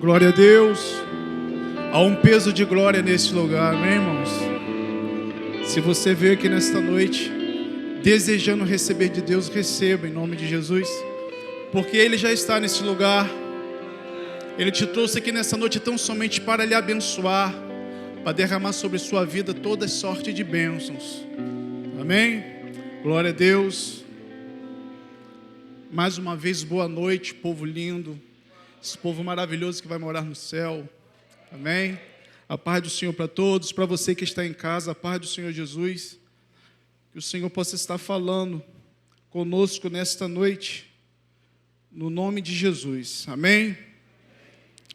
Glória a Deus. Há um peso de glória nesse lugar, amém, irmãos? Se você veio aqui nesta noite desejando receber de Deus, receba em nome de Jesus, porque Ele já está nesse lugar. Ele te trouxe aqui nessa noite tão somente para lhe abençoar, para derramar sobre sua vida toda sorte de bênçãos, amém? Glória a Deus. Mais uma vez, boa noite, povo lindo, esse povo maravilhoso que vai morar no céu, amém? A paz do Senhor para todos, para você que está em casa, a paz do Senhor Jesus, que o Senhor possa estar falando conosco nesta noite, no nome de Jesus, amém?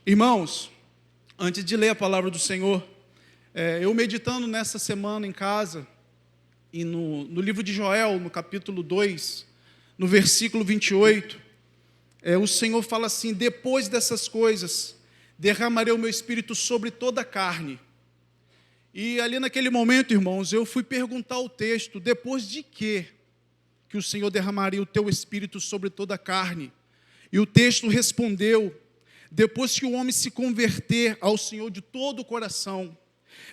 Irmãos, antes de ler a palavra do Senhor, eu meditando nessa semana em casa, e no livro de Joel, no capítulo 2, no versículo 28, o Senhor fala assim: depois dessas coisas, derramarei o meu espírito sobre toda a carne. E ali naquele momento, irmãos, eu fui perguntar o texto: depois de quê que o Senhor derramaria o teu espírito sobre toda a carne? E o texto respondeu: depois que o homem se converter ao Senhor de todo o coração,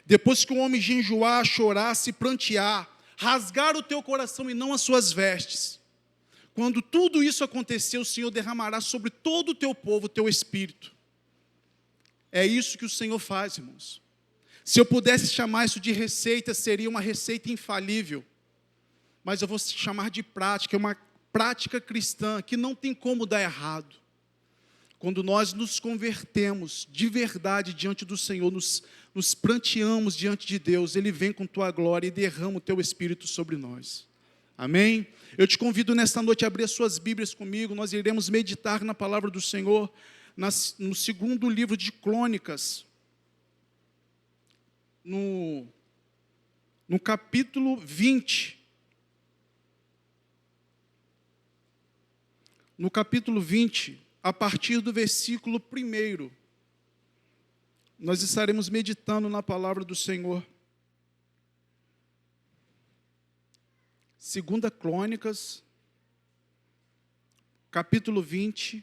depois que o homem jejuar, chorar, se prantear, rasgar o teu coração e não as suas vestes. Quando tudo isso acontecer, o Senhor derramará sobre todo o teu povo o teu espírito. É isso que o Senhor faz, irmãos. Se eu pudesse chamar isso de receita, seria uma receita infalível. Mas eu vou chamar de prática, é uma prática cristã que não tem como dar errado. Quando nós nos convertemos de verdade diante do Senhor, nos pranteamos diante de Deus, Ele vem com tua glória e derrama o teu espírito sobre nós. Amém? Eu te convido nesta noite a abrir as suas Bíblias comigo. Nós iremos meditar na palavra do Senhor, no segundo livro de Crônicas, no capítulo 20. No capítulo 20, a partir do versículo 1, nós estaremos meditando na palavra do Senhor. 2 Crônicas, capítulo 20,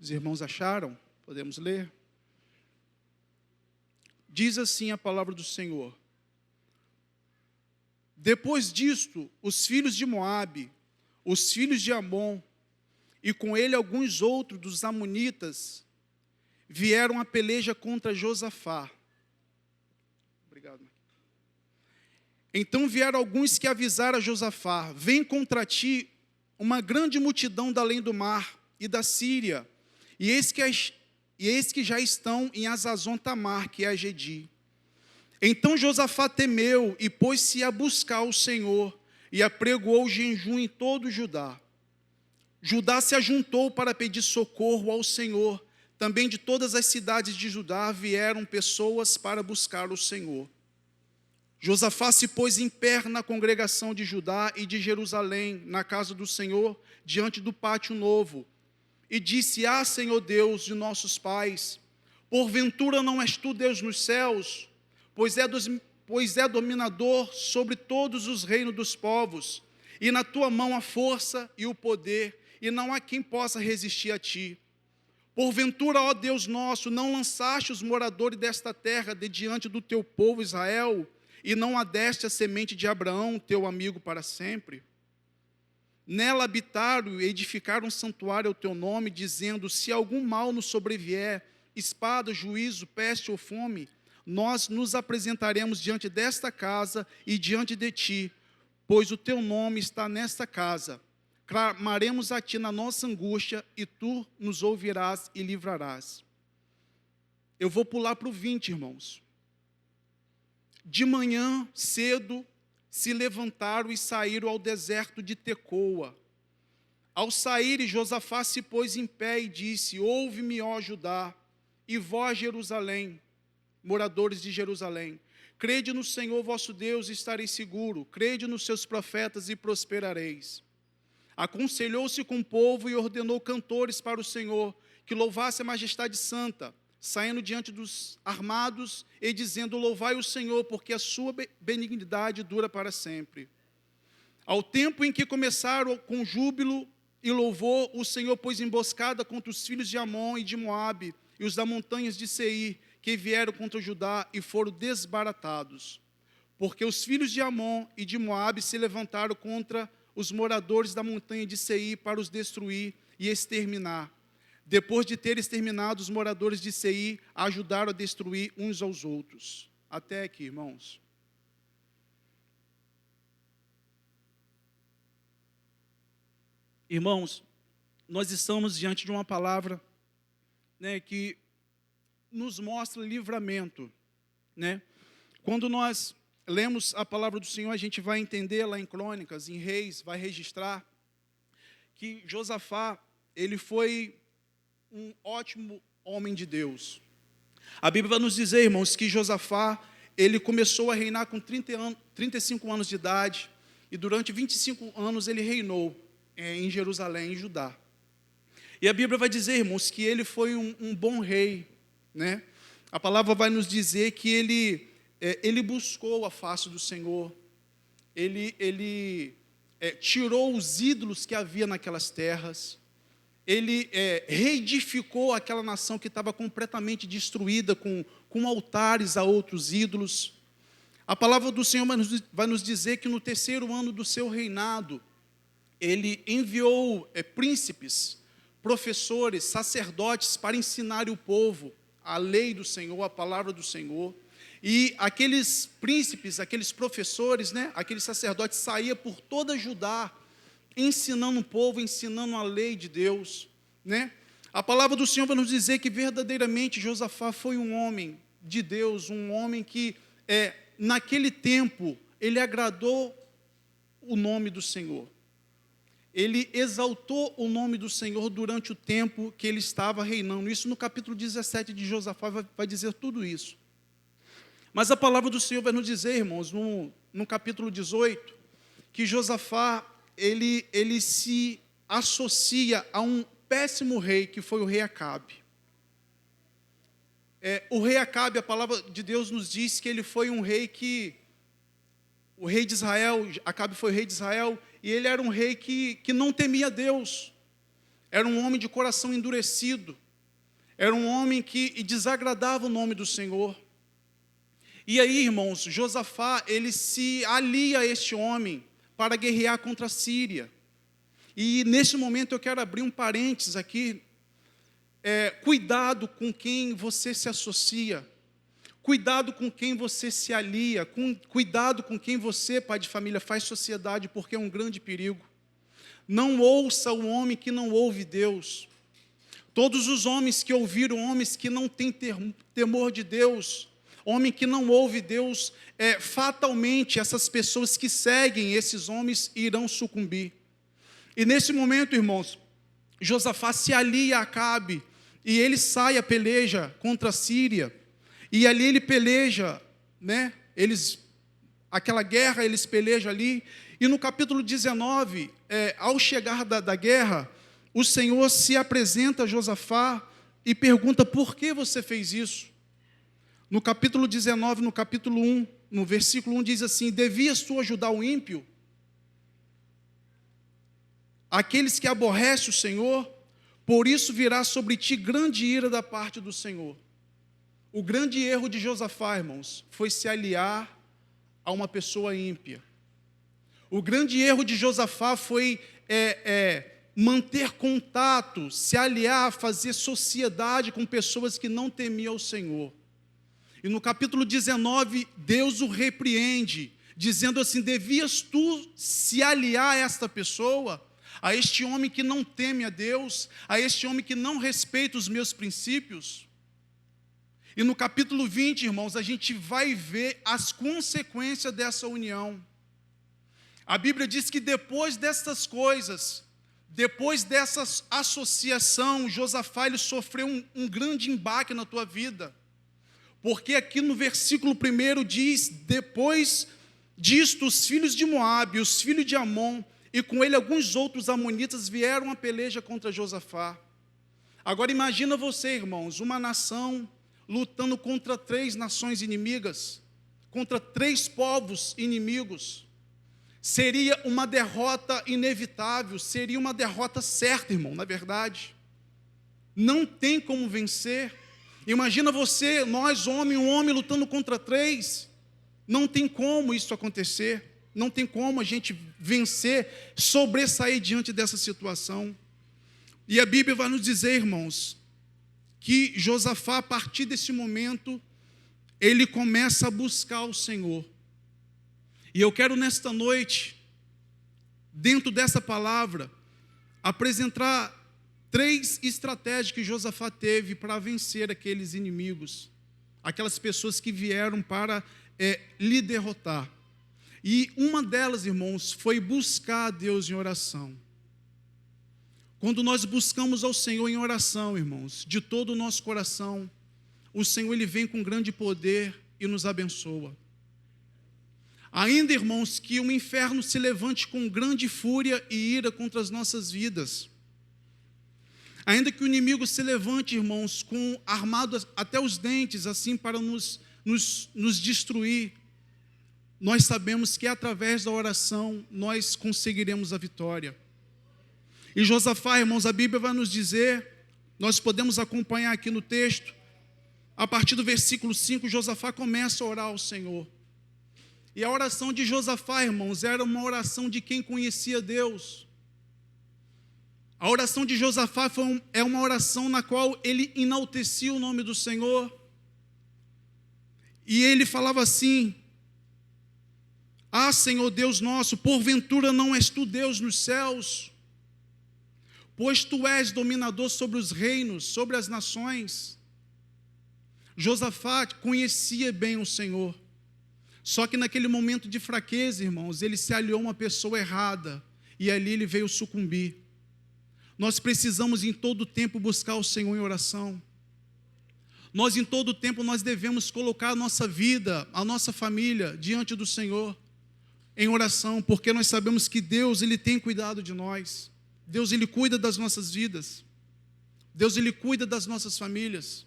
os irmãos acharam? Podemos ler? Diz assim a palavra do Senhor: depois disto, os filhos de Moabe, os filhos de Amon, e com ele alguns outros dos amonitas, vieram a peleja contra Josafá. Obrigado. Então vieram alguns que avisaram a Josafá: vem contra ti uma grande multidão da além do mar e da Síria, e eis que já estão em Azazon Tamar, que é a Gedi. Então Josafá temeu e pôs-se a buscar o Senhor, e apregoou o jejum em todo o Judá. Judá se ajuntou para pedir socorro ao Senhor. Também de todas as cidades de Judá vieram pessoas para buscar o Senhor. Josafá se pôs em pé na congregação de Judá e de Jerusalém, na casa do Senhor, diante do pátio novo, e disse: ah, Senhor Deus de nossos pais, porventura não és tu Deus nos céus, pois é dominador sobre todos os reinos dos povos, e na tua mão a força e o poder, e não há quem possa resistir a ti. Porventura, ó Deus nosso, não lançaste os moradores desta terra de diante do teu povo Israel, e não adeste a semente de Abraão, teu amigo, para sempre? Nela habitaram e edificaram um santuário ao teu nome, dizendo: se algum mal nos sobrevier, espada, juízo, peste ou fome, nós nos apresentaremos diante desta casa e diante de ti, pois o teu nome está nesta casa. Clamaremos a ti na nossa angústia, e tu nos ouvirás e livrarás. Eu vou pular para o 20, irmãos. De manhã cedo se levantaram e saíram ao deserto de Tecoa. Ao saírem, Josafá se pôs em pé e disse: ouve-me, ó Judá, e vós, Jerusalém, moradores de Jerusalém, crede no Senhor vosso Deus e estareis seguro, crede nos seus profetas e prosperareis. Aconselhou-se com o povo e ordenou cantores para o Senhor, que louvasse a majestade santa, saindo diante dos armados e dizendo: louvai o Senhor, porque a sua benignidade dura para sempre. Ao tempo em que começaram com júbilo e louvor, o Senhor pôs emboscada contra os filhos de Amon e de Moabe e os das montanhas de Seir, que vieram contra Judá e foram desbaratados. Porque os filhos de Amon e de Moabe se levantaram contra os moradores da montanha de Seir para os destruir e exterminar. Depois de ter exterminado os moradores de Seir, ajudaram a destruir uns aos outros. Até aqui, irmãos. Irmãos, nós estamos diante de uma palavra, né, que nos mostra livramento, né? Quando nós lemos a palavra do Senhor, a gente vai entender lá em Crônicas, em Reis, vai registrar que Josafá, ele foi um ótimo homem de Deus. A Bíblia vai nos dizer, irmãos, que Josafá, ele começou a reinar com 35 anos de idade, e durante 25 anos ele reinou em Jerusalém, em Judá. E a Bíblia vai dizer, irmãos, que ele foi um bom rei, né? A palavra vai nos dizer que ele buscou a face do Senhor, ele tirou os ídolos que havia naquelas terras, ele reedificou aquela nação que estava completamente destruída, com altares a outros ídolos. A palavra do Senhor vai nos dizer que no terceiro ano do seu reinado, ele enviou príncipes, professores, sacerdotes para ensinar o povo a lei do Senhor, a palavra do Senhor. E aqueles príncipes, aqueles professores, né, aqueles sacerdotes saíam por toda Judá, ensinando o povo, ensinando a lei de Deus, né? A palavra do Senhor vai nos dizer que verdadeiramente Josafá foi um homem de Deus, um homem que naquele tempo ele agradou o nome do Senhor. Ele exaltou o nome do Senhor durante o tempo que ele estava reinando. Isso no capítulo 17 de Josafá vai dizer tudo isso. Mas a palavra do Senhor vai nos dizer, irmãos, no capítulo 18, que Josafá, ele se associa a um péssimo rei, que foi o rei Acabe. O rei Acabe, a palavra de Deus nos diz que ele foi um rei o rei de Israel, Acabe foi rei de Israel, e ele era um rei que não temia Deus, era um homem de coração endurecido, era um homem que desagradava o nome do Senhor. E aí, irmãos, Josafá, ele se alia a este homem para guerrear contra a Síria. E nesse momento eu quero abrir um parênteses aqui. Cuidado com quem você se associa, cuidado com quem você se alia, cuidado com quem você, pai de família, faz sociedade, porque é um grande perigo. Não ouça o homem que não ouve Deus. Todos os homens que ouviram, homens que não têm temor de Deus, homem que não ouve Deus, fatalmente essas pessoas que seguem esses homens irão sucumbir. E nesse momento, irmãos, Josafá se alia a Acabe, e ele sai a peleja contra a Síria, e ali ele peleja, né? Aquela guerra, eles pelejam ali, e no capítulo 19, ao chegar da guerra, o Senhor se apresenta a Josafá e pergunta: por que você fez isso? No capítulo 19, no capítulo 1, no versículo 1 diz assim: devias tu ajudar o ímpio? Aqueles que aborrecem o Senhor, por isso virá sobre ti grande ira da parte do Senhor. O grande erro de Josafá, irmãos, foi se aliar a uma pessoa ímpia. O grande erro de Josafá foi manter contato, se aliar, fazer sociedade com pessoas que não temiam o Senhor. E no capítulo 19, Deus o repreende, dizendo assim: devias tu se aliar a esta pessoa, a este homem que não teme a Deus, a este homem que não respeita os meus princípios. E no capítulo 20, irmãos, a gente vai ver as consequências dessa união. A Bíblia diz que depois dessas coisas, depois dessa associação, Josafá ele sofreu um grande embate na tua vida. Porque aqui no versículo 1 diz: depois disto, os filhos de Moabe, os filhos de Amon, e com ele alguns outros amonitas vieram a peleja contra Josafá. Agora imagina você, irmãos, uma nação lutando contra 3 nações inimigas, contra 3 povos inimigos. Seria uma derrota inevitável, seria uma derrota certa, irmão, na verdade. Não tem como vencer. Imagina você, nós, um homem lutando contra 3. Não tem como isso acontecer. Não tem como a gente vencer, sobressair diante dessa situação. E a Bíblia vai nos dizer, irmãos, que Josafá, a partir desse momento, ele começa a buscar o Senhor. E eu quero nesta noite, dentro dessa palavra, apresentar 3 estratégias que Josafá teve para vencer aqueles inimigos, aquelas pessoas que vieram para lhe derrotar. E uma delas, irmãos, foi buscar a Deus em oração. Quando nós buscamos ao Senhor em oração, irmãos, de todo o nosso coração, o Senhor ele vem com grande poder e nos abençoa. Ainda, irmãos, que o inferno se levante com grande fúria e ira contra as nossas vidas. Ainda que o inimigo se levante, irmãos, com armado até os dentes, assim, para nos destruir, nós sabemos que através da oração nós conseguiremos a vitória. E Josafá, irmãos, a Bíblia vai nos dizer, nós podemos acompanhar aqui no texto, a partir do versículo 5, Josafá começa a orar ao Senhor. E a oração de Josafá, irmãos, era uma oração de quem conhecia Deus. A oração de Josafá é uma oração na qual ele enaltecia o nome do Senhor. E ele falava assim: ah, Senhor Deus nosso, porventura não és tu Deus nos céus? Pois tu és dominador sobre os reinos, sobre as nações. Josafá conhecia bem o Senhor. Só que naquele momento de fraqueza, irmãos, ele se aliou a uma pessoa errada. E ali ele veio sucumbir. Nós precisamos em todo tempo buscar o Senhor em oração. Nós em todo tempo nós devemos colocar a nossa vida, a nossa família diante do Senhor em oração, porque nós sabemos que Deus ele tem cuidado de nós. Deus ele cuida das nossas vidas. Deus ele cuida das nossas famílias.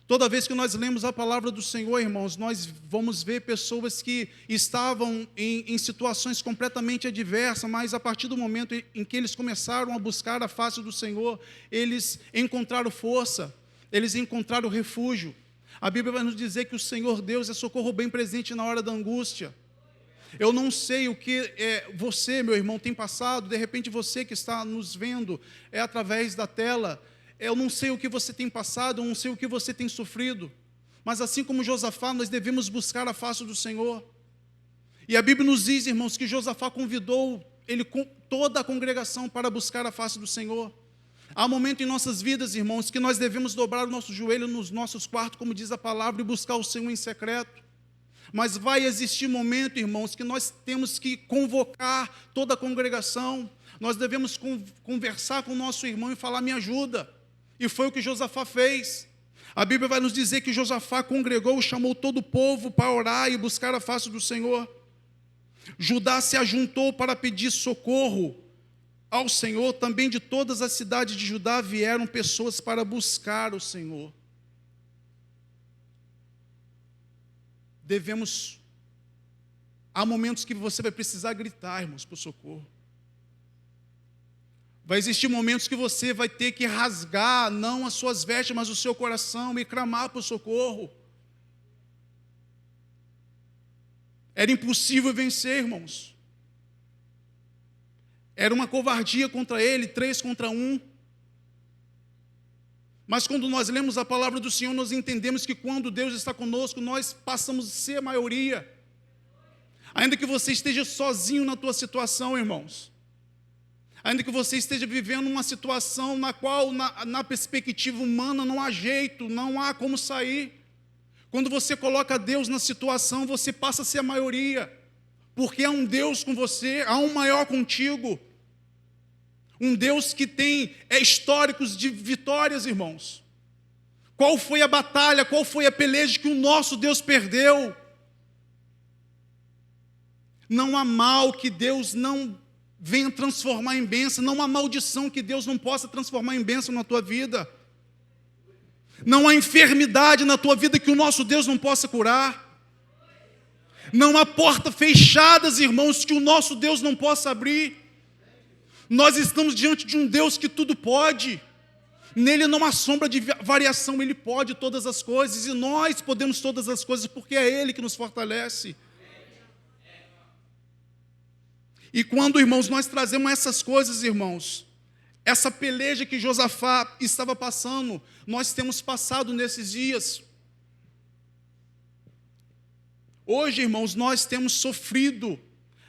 Toda vez que nós lemos a palavra do Senhor, irmãos, nós vamos ver pessoas que estavam em situações completamente adversas, mas a partir do momento em que eles começaram a buscar a face do Senhor, eles encontraram força, eles encontraram refúgio. A Bíblia vai nos dizer que o Senhor Deus é socorro bem presente na hora da angústia. Eu não sei o que você, meu irmão, tem passado, de repente você que está nos vendo através da tela, eu não sei o que você tem passado, eu não sei o que você tem sofrido, mas assim como Josafá, nós devemos buscar a face do Senhor. E a Bíblia nos diz, irmãos, que Josafá convidou toda a congregação para buscar a face do Senhor. Há um momento em nossas vidas, irmãos, que nós devemos dobrar o nosso joelho nos nossos quartos, como diz a palavra, e buscar o Senhor em secreto. Mas vai existir momento, irmãos, que nós temos que convocar toda a congregação, nós devemos conversar com o nosso irmão e falar: me ajuda. E foi o que Josafá fez. A Bíblia vai nos dizer que Josafá congregou, chamou todo o povo para orar e buscar a face do Senhor. Judá se ajuntou para pedir socorro ao Senhor. Também de todas as cidades de Judá vieram pessoas para buscar o Senhor. Há momentos que você vai precisar gritar, irmãos, por socorro. Vai existir momentos que você vai ter que rasgar, não as suas vestes, mas o seu coração, e clamar por socorro. Era impossível vencer, irmãos. Era uma covardia contra ele, 3 contra 1. Mas quando nós lemos a palavra do Senhor, nós entendemos que quando Deus está conosco, nós passamos a ser a maioria. Ainda que você esteja sozinho na tua situação, irmãos. Ainda que você esteja vivendo uma situação na qual, na perspectiva humana, não há jeito, não há como sair. Quando você coloca Deus na situação, você passa a ser a maioria. Porque há um Deus com você, há um maior contigo. Um Deus que tem históricos de vitórias, irmãos. Qual foi a batalha, qual foi a peleja que o nosso Deus perdeu? Não há mal que Deus não venha transformar em bênção. Não há maldição que Deus não possa transformar em bênção na tua vida. Não há enfermidade na tua vida que o nosso Deus não possa curar. Não há portas fechadas, irmãos, que o nosso Deus não possa abrir. Nós estamos diante de um Deus que tudo pode. Nele não há sombra de variação, Ele pode todas as coisas, e nós podemos todas as coisas, porque é Ele que nos fortalece. E quando, irmãos, nós trazemos essas coisas, irmãos, essa peleja que Josafá estava passando, nós temos passado nesses dias. Hoje, irmãos, nós temos sofrido.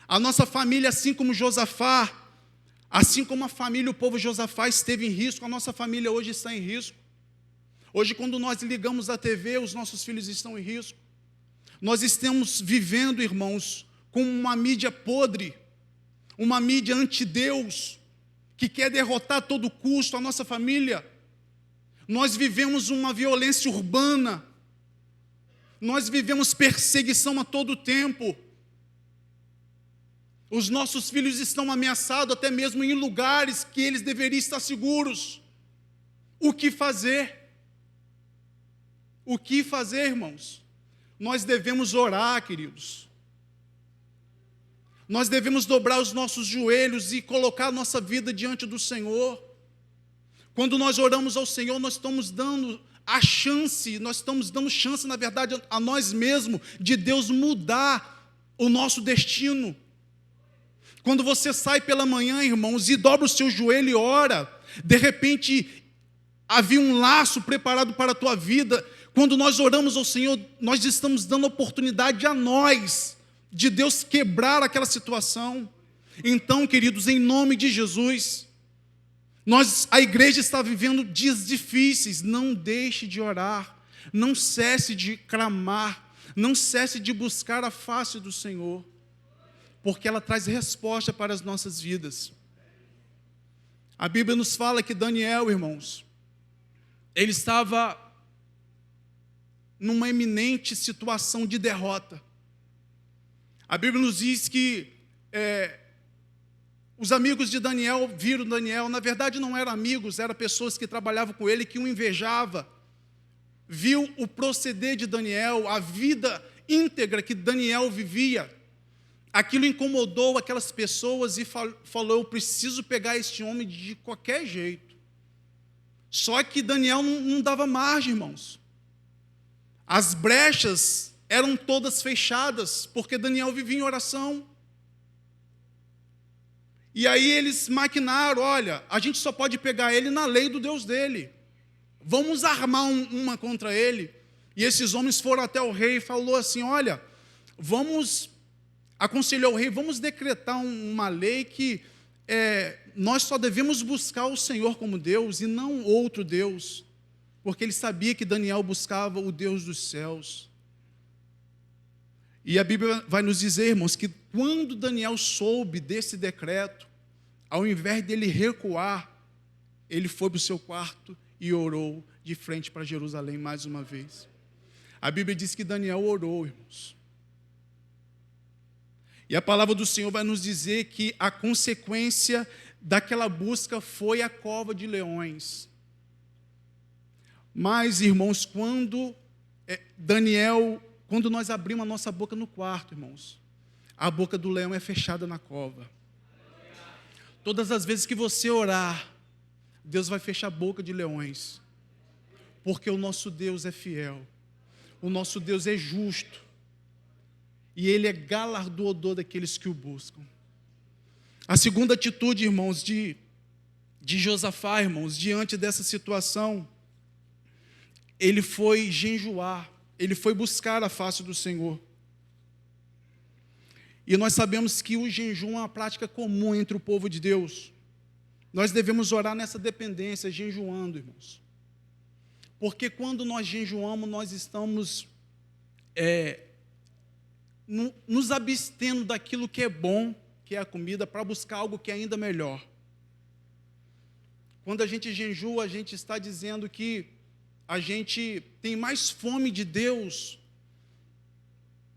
A nossa família, assim como Josafá, assim como a família, o povo Josafá esteve em risco, a nossa família hoje está em risco. Hoje, quando nós ligamos a TV, os nossos filhos estão em risco. Nós estamos vivendo, irmãos, com uma mídia podre, uma mídia anti-Deus, que quer derrotar a todo custo a nossa família. Nós vivemos uma violência urbana. Nós vivemos perseguição a todo tempo. Os nossos filhos estão ameaçados até mesmo em lugares que eles deveriam estar seguros. O que fazer? O que fazer, irmãos? Nós devemos orar, queridos. Nós devemos dobrar os nossos joelhos e colocar a nossa vida diante do Senhor. Quando nós oramos ao Senhor, nós estamos dando a chance, nós estamos dando chance, na verdade, a nós mesmos, de Deus mudar o nosso destino. Quando você sai pela manhã, irmãos, e dobra o seu joelho e ora, de repente, havia um laço preparado para a tua vida. Quando nós oramos ao Senhor, nós estamos dando oportunidade a nós, de Deus quebrar aquela situação. Então, queridos, em nome de Jesus, a igreja está vivendo dias difíceis. Não deixe de orar, não cesse de clamar, não cesse de buscar a face do Senhor, porque ela traz resposta para as nossas vidas. A Bíblia nos fala que Daniel, irmãos, ele estava numa iminente situação de derrota. A Bíblia nos diz que os amigos de Daniel viram Daniel, na verdade não eram amigos, eram pessoas que trabalhavam com ele, que o invejava. Viu o proceder de Daniel, a vida íntegra que Daniel vivia. Aquilo incomodou aquelas pessoas e falou: eu preciso pegar este homem de qualquer jeito. Só que Daniel não dava margem, irmãos. As brechas eram todas fechadas, porque Daniel vivia em oração. E aí eles maquinaram: olha, a gente só pode pegar ele na lei do Deus dele. Vamos armar uma contra ele. E esses homens foram até o rei e falou assim: olha, aconselhou o rei, vamos decretar uma lei que nós só devemos buscar o Senhor como Deus e não outro Deus, porque ele sabia que Daniel buscava o Deus dos céus. E a Bíblia vai nos dizer, irmãos, que quando Daniel soube desse decreto, ao invés dele recuar, ele foi para o seu quarto e orou de frente para Jerusalém mais uma vez. A Bíblia diz que Daniel orou, irmãos. E a palavra do Senhor vai nos dizer que a consequência daquela busca foi a cova de leões. Mas, irmãos, quando nós abrimos a nossa boca no quarto, irmãos, a boca do leão é fechada na cova. Todas as vezes que você orar, Deus vai fechar a boca de leões, porque o nosso Deus é fiel, o nosso Deus é justo, e Ele é galardoador daqueles que o buscam. A segunda atitude, irmãos, de Josafá, irmãos, diante dessa situação, ele foi jejuar, ele foi buscar a face do Senhor. E nós sabemos que o jejum é uma prática comum entre o povo de Deus. Nós devemos orar nessa dependência, jejuando, irmãos. Porque quando nós jejuamos, nós estamos nos abstendo daquilo que é bom, que é a comida, para buscar algo que é ainda melhor. Quando a gente jejua, a gente está dizendo que a gente tem mais fome de Deus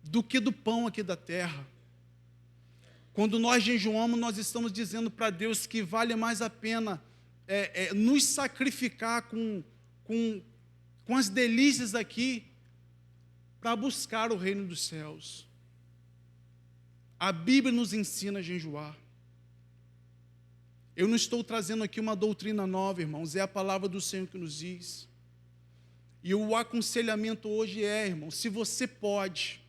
do que do pão aqui da terra. Quando nós jejuamos, nós estamos dizendo para Deus que vale mais a pena nos sacrificar com as delícias aqui, para buscar o reino dos céus. A Bíblia nos ensina a jejuar. Eu não estou trazendo aqui uma doutrina nova, irmãos, é a palavra do Senhor que nos diz. E o aconselhamento hoje irmãos, se você pode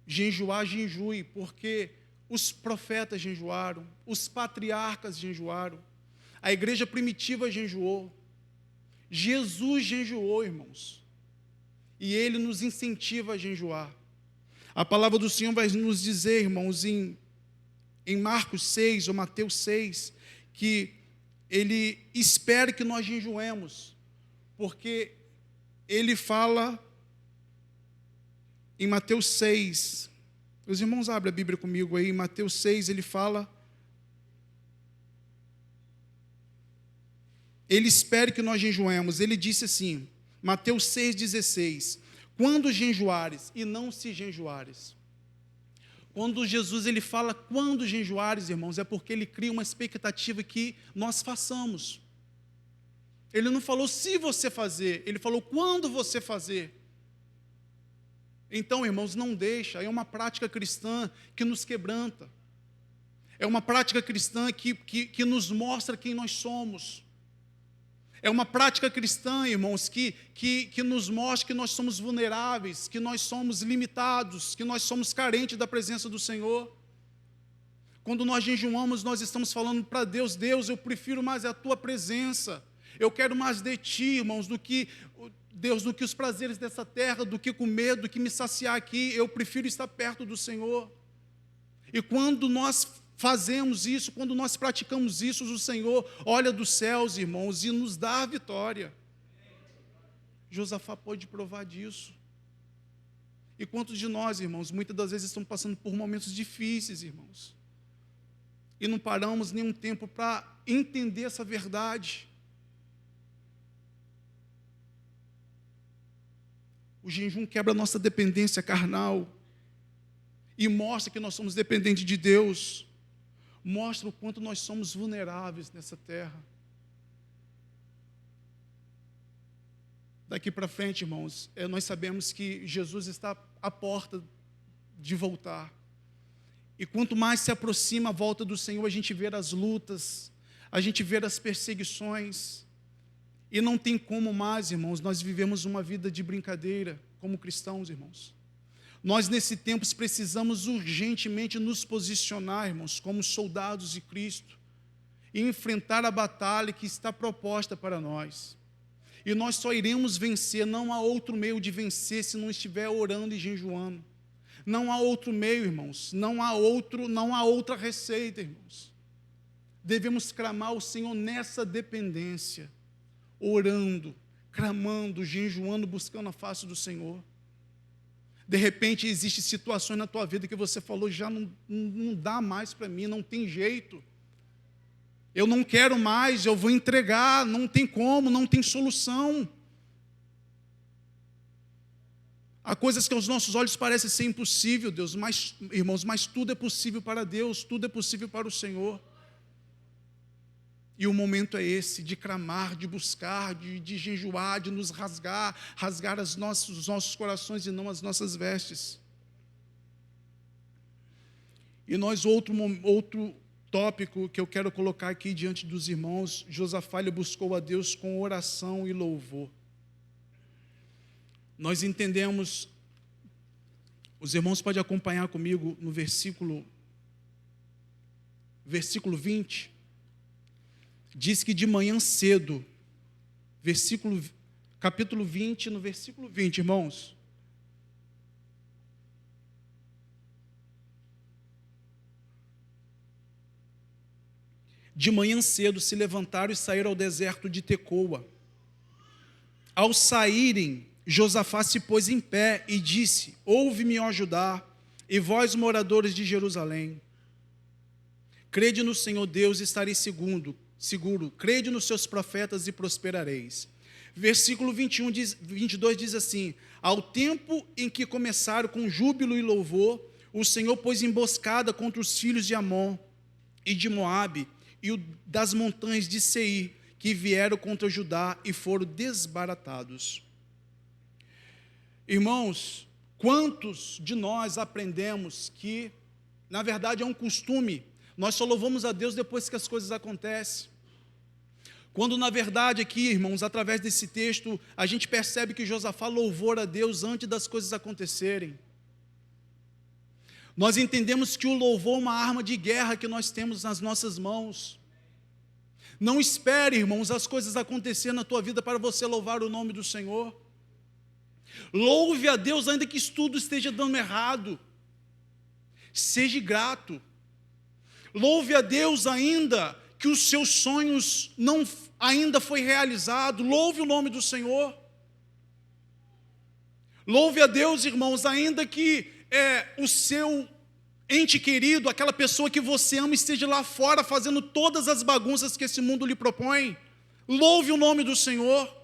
jejuar, jejue, porque os profetas jejuaram, os patriarcas jejuaram, a igreja primitiva jejuou, Jesus jejuou, irmãos, e Ele nos incentiva a jejuar. A palavra do Senhor vai nos dizer, irmãos, em Marcos 6 ou Mateus 6, que Ele espera que nós jejuemos, porque Ele fala em Mateus 6, os irmãos abrem a Bíblia comigo aí, em Mateus 6 Ele fala, Ele espera que nós jejuemos. Ele disse assim, Mateus 6,16, quando jejuares e não se jejuares. Quando Jesus ele fala quando jejuares, irmãos, é porque ele cria uma expectativa que nós façamos. Ele não falou se você fazer, ele falou quando você fazer. Então, irmãos, não deixa, é uma prática cristã que nos quebranta. É uma prática cristã que nos mostra quem nós somos. É uma prática cristã, irmãos, que nos mostra que nós somos vulneráveis, que nós somos limitados, que nós somos carentes da presença do Senhor. Quando nós jejuamos, nós estamos falando para Deus, Deus, eu prefiro mais a Tua presença. Eu quero mais de Ti, irmãos, do que os prazeres dessa terra, do que comer, do que me saciar aqui. Eu prefiro estar perto do Senhor. E quando nós fazemos isso, quando nós praticamos isso, o Senhor olha dos céus, irmãos, e nos dá a vitória. Josafá pode provar disso. E quantos de nós, irmãos, muitas das vezes estamos passando por momentos difíceis, irmãos, e não paramos nenhum tempo para entender essa verdade. O jejum quebra a nossa dependência carnal e mostra que nós somos dependentes de Deus. Mostra o quanto nós somos vulneráveis nessa terra. Daqui para frente, irmãos, nós sabemos que Jesus está à porta de voltar. E quanto mais se aproxima a volta do Senhor, a gente vê as lutas, a gente vê as perseguições. E não tem como mais, irmãos, nós vivemos uma vida de brincadeira como cristãos, irmãos. Nós, nesse tempo, precisamos urgentemente nos posicionar, irmãos, como soldados de Cristo, e enfrentar a batalha que está proposta para nós. E nós só iremos vencer, não há outro meio de vencer se não estiver orando e jejuando. Não há outro meio, irmãos, não há outra receita, irmãos. Devemos clamar ao Senhor nessa dependência, orando, clamando, jejuando, buscando a face do Senhor. De repente, existem situações na tua vida que você falou, já não dá mais para mim, não tem jeito. Eu não quero mais, eu vou entregar, não tem como, não tem solução. Há coisas que aos nossos olhos parecem ser impossível, Deus, mas, irmãos, mas tudo é possível para Deus, tudo é possível para o Senhor. E o momento é esse, de clamar, de buscar, de jejuar, de nos rasgar os nossos corações e não as nossas vestes. E outro tópico que eu quero colocar aqui diante dos irmãos, Josafá buscou a Deus com oração e louvor. Nós entendemos, os irmãos podem acompanhar comigo no versículo 20, diz que de manhã cedo, capítulo 20, no versículo 20, irmãos. De manhã cedo se levantaram e saíram ao deserto de Tecoa. Ao saírem, Josafá se pôs em pé e disse: ouve-me, ó Judá, e vós, moradores de Jerusalém. Crede no Senhor Deus e estareis seguro. Crede nos seus profetas e prosperareis. Versículo 22 diz assim: ao tempo em que começaram com júbilo e louvor, o Senhor pôs emboscada contra os filhos de Amon e de Moabe e das montanhas de Seir, que vieram contra Judá e foram desbaratados. Irmãos, quantos de nós aprendemos que, na verdade, é um costume, nós só louvamos a Deus depois que as coisas acontecem? Quando, na verdade, aqui, irmãos, através desse texto, a gente percebe que Josafá louvou a Deus antes das coisas acontecerem. Nós entendemos que o louvor é uma arma de guerra que nós temos nas nossas mãos. Não espere, irmãos, as coisas acontecerem na tua vida para você louvar o nome do Senhor. Louve a Deus ainda que tudo esteja dando errado. Seja grato. Louve a Deus ainda que os seus sonhos não ainda foi realizado. Louve o nome do Senhor. Louve a Deus, irmãos, ainda que o seu ente querido, aquela pessoa que você ama, esteja lá fora fazendo todas as bagunças que esse mundo lhe propõe. Louve o nome do Senhor.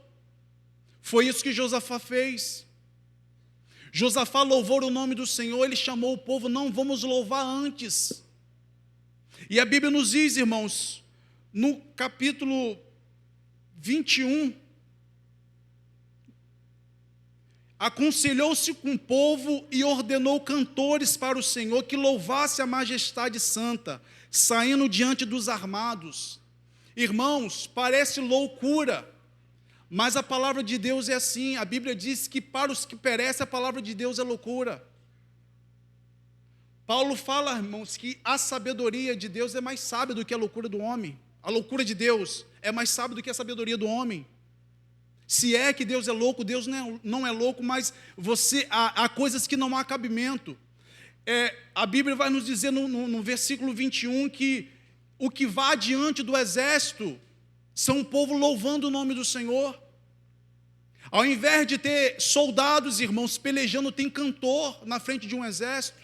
Foi isso que Josafá fez. Josafá louvou o nome do Senhor, ele chamou o povo, não, vamos louvar antes. E a Bíblia nos diz, irmãos, no capítulo 21, aconselhou-se com o povo e ordenou cantores para o Senhor que louvasse a majestade santa, saindo diante dos armados. Irmãos, parece loucura, mas a palavra de Deus é assim. A Bíblia diz que para os que perecem a palavra de Deus é loucura. Paulo fala, irmãos, que a sabedoria de Deus é mais sábia do que a loucura do homem. A loucura de Deus é mais sábia do que a sabedoria do homem. Se é que Deus é louco, Deus não é louco, mas há coisas que não há cabimento. A Bíblia vai nos dizer no versículo 21 que o que vá diante do exército são o povo louvando o nome do Senhor. Ao invés de ter soldados, irmãos, pelejando, tem cantor na frente de um exército.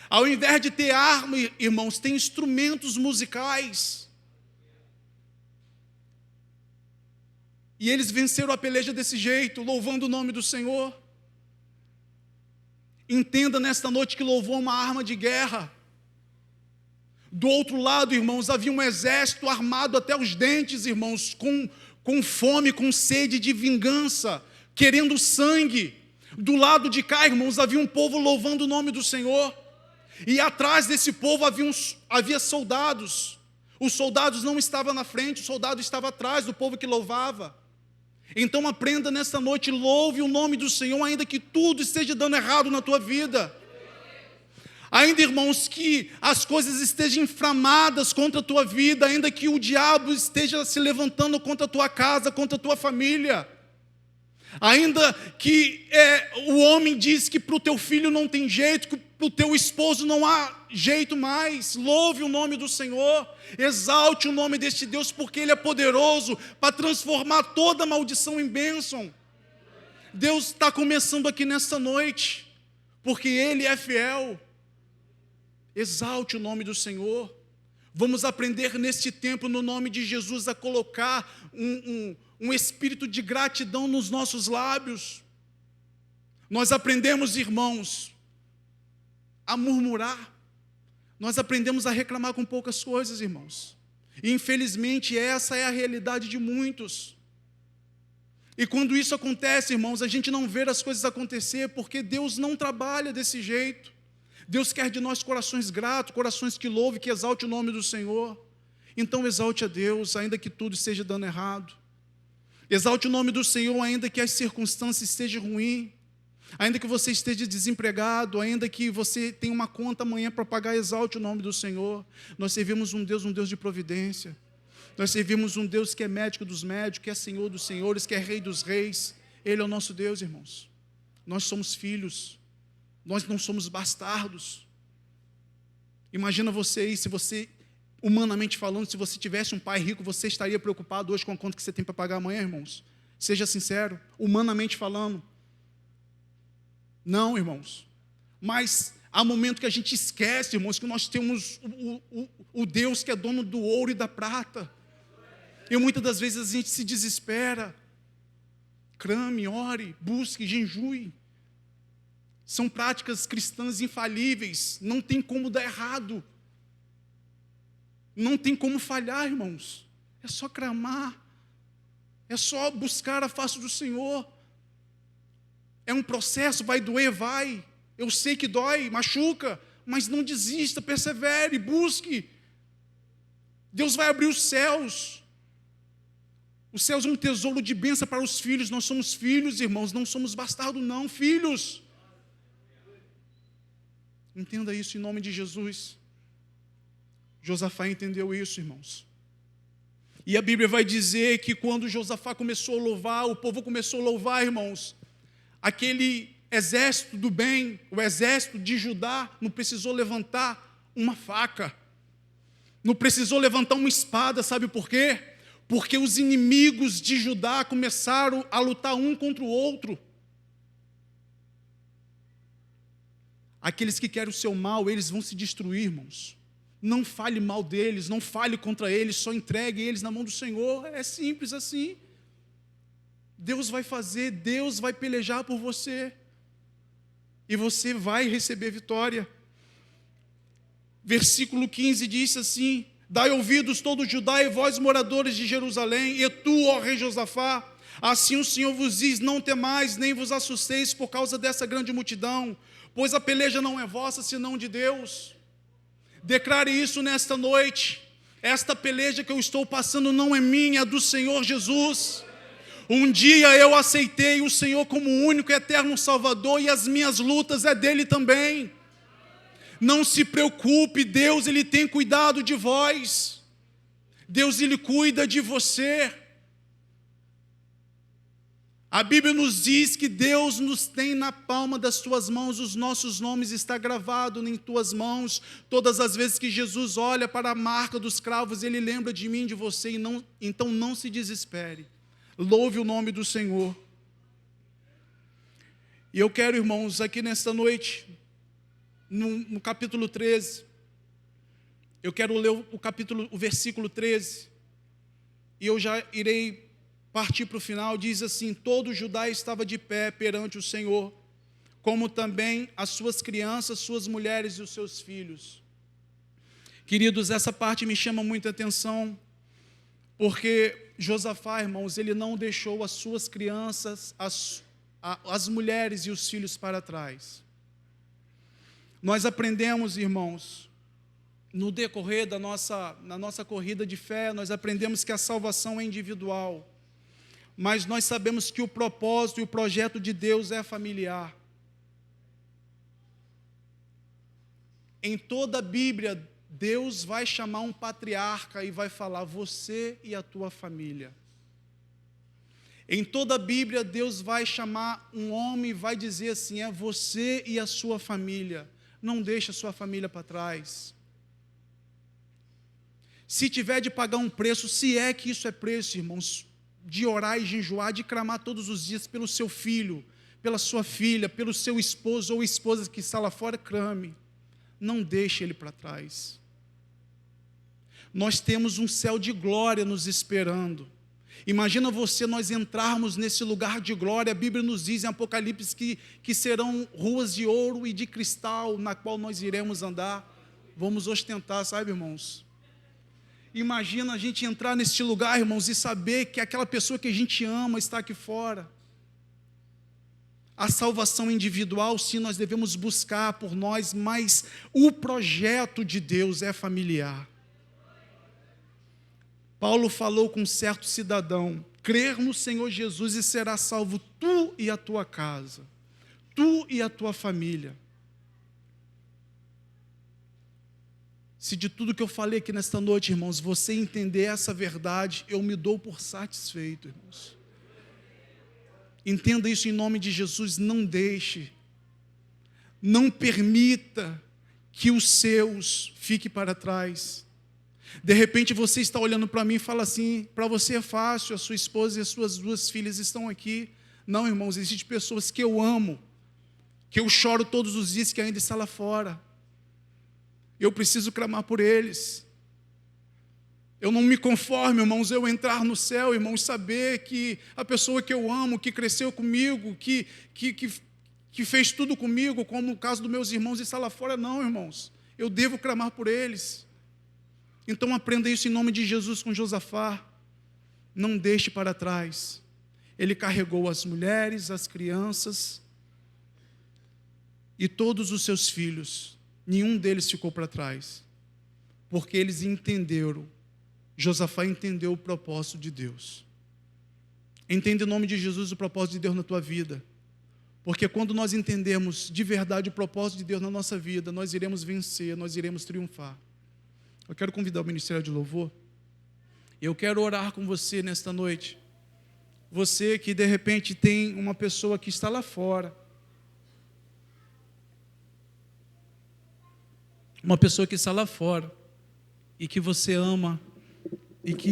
Ao invés de ter arma, irmãos, tem instrumentos musicais. E eles venceram a peleja desse jeito, louvando o nome do Senhor. Entenda nesta noite que louvor é uma arma de guerra. Do outro lado, irmãos, havia um exército armado até os dentes, irmãos, com fome, com sede de vingança, querendo sangue. Do lado de cá, irmãos, havia um povo louvando o nome do Senhor. E atrás desse povo havia soldados. Os soldados não estavam na frente, o soldado estava atrás do povo que louvava. Então aprenda nesta noite, louve o nome do Senhor, ainda que tudo esteja dando errado na tua vida. Ainda, irmãos, que as coisas estejam inflamadas contra a tua vida, ainda que o diabo esteja se levantando contra a tua casa, contra a tua família. Ainda que o homem diz que para o teu filho não tem jeito, que para o teu esposo não há jeito mais, louve o nome do Senhor, exalte o nome deste Deus, porque Ele é poderoso para transformar toda maldição em bênção. Deus está começando aqui nesta noite, porque Ele é fiel. Exalte o nome do Senhor. Vamos aprender neste tempo, no nome de Jesus, a colocar um espírito de gratidão nos nossos lábios. Nós aprendemos, irmãos, a murmurar. Nós aprendemos a reclamar com poucas coisas, irmãos. E infelizmente essa é a realidade de muitos. E quando isso acontece, irmãos, a gente não vê as coisas acontecer, porque Deus não trabalha desse jeito. Deus quer de nós corações gratos, corações que louvem, que exalte o nome do Senhor. Então exalte a Deus, ainda que tudo esteja dando errado. Exalte o nome do Senhor, ainda que as circunstâncias estejam ruins. Ainda que você esteja desempregado, ainda que você tenha uma conta amanhã para pagar, exalte o nome do Senhor. Nós servimos um Deus de providência. Nós servimos um Deus que é médico dos médicos, que é Senhor dos senhores, que é Rei dos reis. Ele é o nosso Deus, irmãos. Nós somos filhos. Nós não somos bastardos. Imagina você aí, se você, humanamente falando, se você tivesse um pai rico, você estaria preocupado hoje com a conta que você tem para pagar amanhã, irmãos? Seja sincero, humanamente falando. Não, irmãos. Mas há momento que a gente esquece, irmãos, que nós temos o Deus que é dono do ouro e da prata. E muitas das vezes a gente se desespera. Clame, ore, busque, jejue. São práticas cristãs infalíveis, não tem como dar errado. Não tem como falhar, irmãos. É só clamar. É só buscar a face do Senhor. É um processo, vai doer, vai. Eu sei que dói, machuca, mas não desista, persevere, busque. Deus vai abrir os céus. Os céus são um tesouro de bênção para os filhos. Nós somos filhos, irmãos, não somos bastardos, não, filhos. Entenda isso em nome de Jesus. Josafá entendeu isso, irmãos. E a Bíblia vai dizer que quando Josafá começou a louvar, o povo começou a louvar, irmãos, aquele exército do bem, o exército de Judá, não precisou levantar uma faca, não precisou levantar uma espada, sabe por quê? Porque os inimigos de Judá começaram a lutar um contra o outro. Aqueles que querem o seu mal, eles vão se destruir, irmãos. Não fale mal deles, não fale contra eles, só entregue eles na mão do Senhor. É simples assim. Deus vai fazer, Deus vai pelejar por você. E você vai receber vitória. Versículo 15 diz assim: dai ouvidos todo Judá e vós moradores de Jerusalém, e tu, ó rei Josafá, assim o Senhor vos diz: não temais, nem vos assusteis por causa dessa grande multidão, pois a peleja não é vossa, senão de Deus. Declare isso nesta noite. Esta peleja que eu estou passando não é minha, é do Senhor Jesus. Um dia eu aceitei o Senhor como único e eterno Salvador, e as minhas lutas é dele também. Não se preocupe, Deus, Ele tem cuidado de vós. Deus, Ele cuida de você. A Bíblia nos diz que Deus nos tem na palma das tuas mãos, os nossos nomes estão gravados em tuas mãos. Todas as vezes que Jesus olha para a marca dos cravos, Ele lembra de mim, de você, então não se desespere. Louve o nome do Senhor. E eu quero, irmãos, aqui nesta noite, no capítulo 13, eu quero ler o versículo 13, e eu já irei partir para o final. Diz assim: todo Judá estava de pé perante o Senhor, como também as suas crianças, suas mulheres e os seus filhos. Queridos, essa parte me chama muita atenção, porque Josafá, irmãos, ele não deixou as suas crianças, as mulheres e os filhos para trás. Nós aprendemos, irmãos, no decorrer da nossa corrida de fé, nós aprendemos que a salvação é individual, mas nós sabemos que o propósito e o projeto de Deus é familiar. Em toda a Bíblia, Deus vai chamar um patriarca e vai falar: você e a tua família. Em toda a Bíblia, Deus vai chamar um homem e vai dizer assim: é você e a sua família. Não deixe a sua família para trás. Se tiver de pagar um preço, se é que isso é preço, irmãos, de orar e jejuar, de clamar todos os dias pelo seu filho, pela sua filha, pelo seu esposo ou esposa que está lá fora, clame. Não deixe ele para trás. Nós temos um céu de glória nos esperando. Imagina nós entrarmos nesse lugar de glória. A Bíblia nos diz em Apocalipse que serão ruas de ouro e de cristal, na qual nós iremos andar. Vamos ostentar, sabe, irmãos? Imagina a gente entrar neste lugar, irmãos, e saber que aquela pessoa que a gente ama está aqui fora. A salvação individual, sim, nós devemos buscar por nós, mas o projeto de Deus é familiar. Paulo falou com um certo cidadão: crer no Senhor Jesus e será salvo tu e a tua casa, tu e a tua família. Se de tudo que eu falei aqui nesta noite, irmãos, você entender essa verdade, eu me dou por satisfeito, irmãos. Entenda isso em nome de Jesus. Não deixe, não permita que os seus fiquem para trás. De repente você está olhando para mim e fala assim: para você é fácil, a sua esposa e as suas duas filhas estão aqui. Não, irmãos, existem pessoas que eu amo, que eu choro todos os dias, que ainda estão lá fora. Eu preciso clamar por eles. Eu não me conformo, irmãos, eu entrar no céu, irmãos, saber que a pessoa que eu amo, que cresceu comigo, que que fez tudo comigo, como o caso dos meus irmãos, está lá fora. Não, irmãos, eu devo clamar por eles. Então aprenda isso em nome de Jesus com Josafá. Não deixe para trás. Ele carregou as mulheres, as crianças e todos os seus filhos. Nenhum deles ficou para trás, porque eles entenderam. Josafá entendeu o propósito de Deus. Entenda em nome de Jesus o propósito de Deus na tua vida, porque quando nós entendermos de verdade o propósito de Deus na nossa vida, nós iremos vencer, nós iremos triunfar. Eu quero convidar o Ministério de Louvor. Eu quero orar com você nesta noite. Você que de repente tem uma pessoa que está lá fora, uma pessoa que está lá fora e que você ama e que